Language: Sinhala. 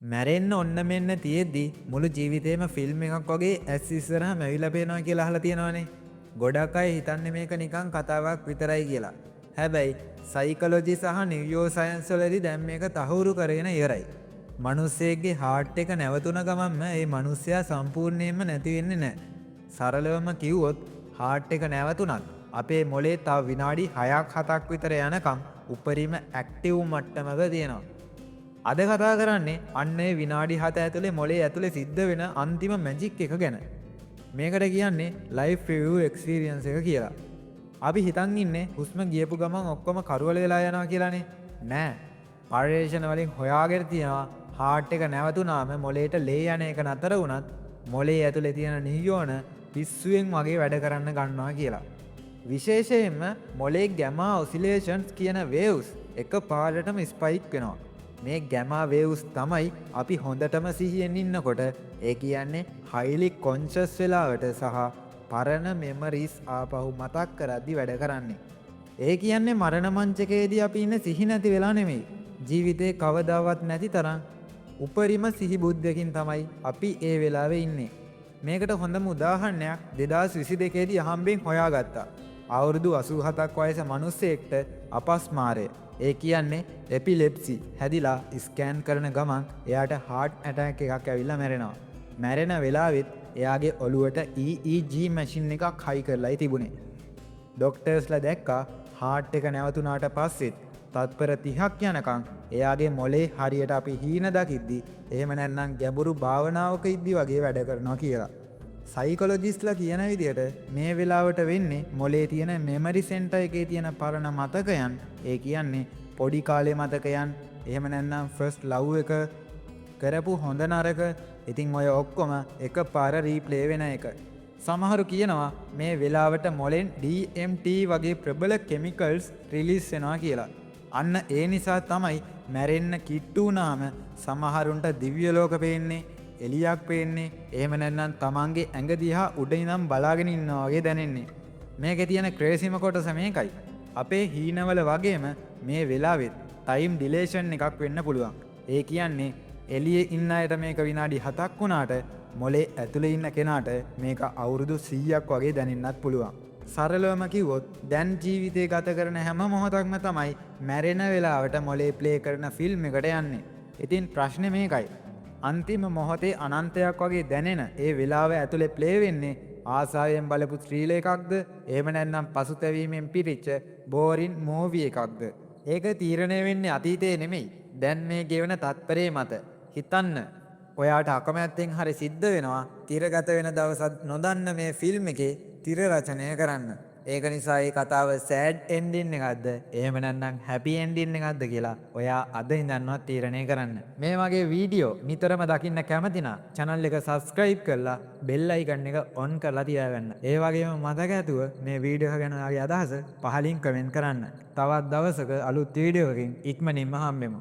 මැරෙන්න ඔන්න මෙන්න තියෙද්දි මුළු ජීවිතේම ෆිල්ම් එකක් වගේ ඇස් ඉස්සරහා මැවිලා පේනවා කියලා අහලා තියෙනවනේ. ගොඩක් අය හිතන්නේ මේක නිකන් කතාවක් විතරයි කියලා. හැබැයි සයිකොලොජි සහ නියුරෝ සයන්ස් වලදී දැන් මේක තහවුරු කරගෙන ඉවරයි. මිනිස්සෙගේ හાર્ට් එක නැවතුන ගමන්ම ඒ මිනිස්සයා සම්පූර්ණයෙන්ම නැති වෙන්නේ නැහැ. සරලවම කිව්වොත් හાર્ට් එක නැවතුණත් අපේ මොලේ තව විනාඩි 6ක් 7ක් විතර යනකම් උපරිම ඇක්ටිව් මට්ටමක තියෙනවා. අද කතා කරන්නේ අන්න ඒ විනාඩි 7 ඇතුලේ මොලේ ඇතුලේ සිද්ධ වෙන අන්තිම මැජික් එක ගැන. මේකට කියන්නේ ලයිෆ් රිවිව් එක්ස්පීරියන්ස් එක කියලා. අපි හිතන් ඉන්නේ හුස්ම ගියපු ගමන් ඔක්කොම කරවල වෙලා යනවා කියලානේ. නෑ. පර්යේෂණ වලින් හොයාගෙන තියෙනවා හાર્ට් එක නැවතුනාම මොලේට ලේ යන එක නතර වුණත් මොලේ ඇතුලේ තියෙන නියෝන පිස්සුවෙන් වගේ වැඩ කරන්න ගන්නවා කියලා. විශේෂයෙන්ම මොලේ ගැමා ඔසිලේෂන්ස් කියන වේව්ස් එක පාරටම ස්පයික් වෙනවා. මේ ගැමා වේව්ස් තමයි අපි හොඳටම සිහියෙන් ඉන්නකොට ඒ කියන්නේ හයිලි කොන්ෂස් වෙලාවට සහ පරණ මෙමරිස් ආපහු මතක් කරද්දි වැඩ කරන්නේ. ඒ කියන්නේ මරණ මංචකයේදී අපි ඉන්නේ සිහි නැති වෙලා නෙමෙයි. ජීවිතේ කවදාවත් නැති තරම් උපරිම සිහි බුද්ධකින් තමයි අපි ඒ වෙලාවේ ඉන්නේ. මේකට හොඳම උදාහරණයක් 2022 දී අහම්බෙන් හොයාගත්තා. අවුරුදු 87ක් වයස මිනිස්සෙක්ට අපස්මාරය ඒ කියන්නේ එපිලෙප්සි හැදිලා ස්කෑන් කරන ගමන් එයාට හાર્ට් ඇටැක් එකක් ඇවිල්ලා මැරෙනවා. මැරෙන වෙලාවෙත් එයාගේ ඔළුවට EEG මැෂින් එකක් හයි කරලායි තිබුණේ. ඩොක්ටර්ස්ලා දැක්කා හાર્ට් එක නැවතුණාට පස්සෙත් තත්පර 30ක් යනකම් එයාගේ මොලේ හරියට අපි හීන දකිද්දි එහෙම නැත්නම් ගැඹුරු භාවනාවක ඉද්දි වගේ වැඩ කරනවා කියලා. සයිකොලොජිස්ට්ලා කියන විදිහට මේ වෙලාවට වෙන්නේ මොලේ තියෙන මෙමරි සෙන්ටර් එකේ තියෙන පරණ මතකයන් ඒ කියන්නේ පොඩි කාලේ මතකයන් එහෙම නැත්නම් ෆස්ට් ලව් එක කරපු හොඳ නරක ඉතින් ඔය ඔක්කොම එකපාර රීප්ලේ වෙන එක. සමහරු කියනවා මේ වෙලාවට මොලෙන් DMT වගේ ප්‍රබල කෙමිකල්ස් රිලීස් වෙනවා කියලා. අන්න ඒ නිසා තමයි මැරෙන්න කිට්ටු වුණාම සමහරුන්ට දිව්‍ය ලෝක පේන්නේ එලියක් පේන්නේ එහෙම නැත්නම් තමන්ගේ ඇඟ දිහා උඩ ඉඳන් බලාගෙන ඉන්නවා වගේ දැනෙන්නේ. මේකේ තියෙන ක්‍රේසිම කොටස මේකයි. අපේ හීනවල වගේම මේ වෙලාවෙත් ටයිම් ඩිලේෂන් එකක් වෙන්න පුළුවන්. ඒ කියන්නේ එළියේ ඉන්න අයට මේක විනාඩි 7ක් වුණාට මොලේ ඇතුලේ ඉන්න කෙනාට මේක අවුරුදු 100ක් වගේ දැනෙන්නත් පුළුවන්. සරලවම කිව්වොත් දැන් ජීවිතේ ගත කරන හැම මොහොතක්ම තමයි මැරෙන වෙලාවට මොලේ ප්ලේ කරන ෆිල්ම් එකට යන්නේ. ඉතින් ප්‍රශ්නේ මේකයි. අන්තිම මොහොතේ අනන්තයක් වගේ දැනෙන ඒ වෙලාව ඇතුලේ ප්ලේ වෙන්නේ ආසාවෙන් බලපු ස්ත්‍රීල එකක්ද එහෙම නැත්නම් පසුතැවීමෙන් පිරිච්ච බෝරින් මූවි එකක්ද? ඒක තීරණය වෙන්නේ අතීතේ නෙමෙයි. දැන් මේ ගෙවන තත්පරේ මත. හිතන්න ඔයාට අකමැත්තෙන් හරි සිද්ධ වෙනවා තිරගත වෙන දවසක් නොදන්න මේ ෆිල්ම් එකේ තිර රචනය කරන්න. ඒක නිසා මේ කතාව සෑඩ් එන්ඩින් එකක්ද එහෙම නැත්නම් හැපි එන්ඩින් එකක්ද කියලා ඔයා අද ඉඳන්වත් තීරණය කරන්න. මේ වගේ වීඩියෝ නිතරම දකින්න කැමති නම් channel එක subscribe කරලා bell icon එක on කරලා තියාගන්න. ඒ වගේම මතක ඇතුව මේ වීඩියෝ එක ගැන ඔයාගේ අදහස පහලින් කමෙන්ට් කරන්න. තවත් දවසක අලුත් වීඩියෝ එකකින් ඉක්මනින්ම හම්බෙමු.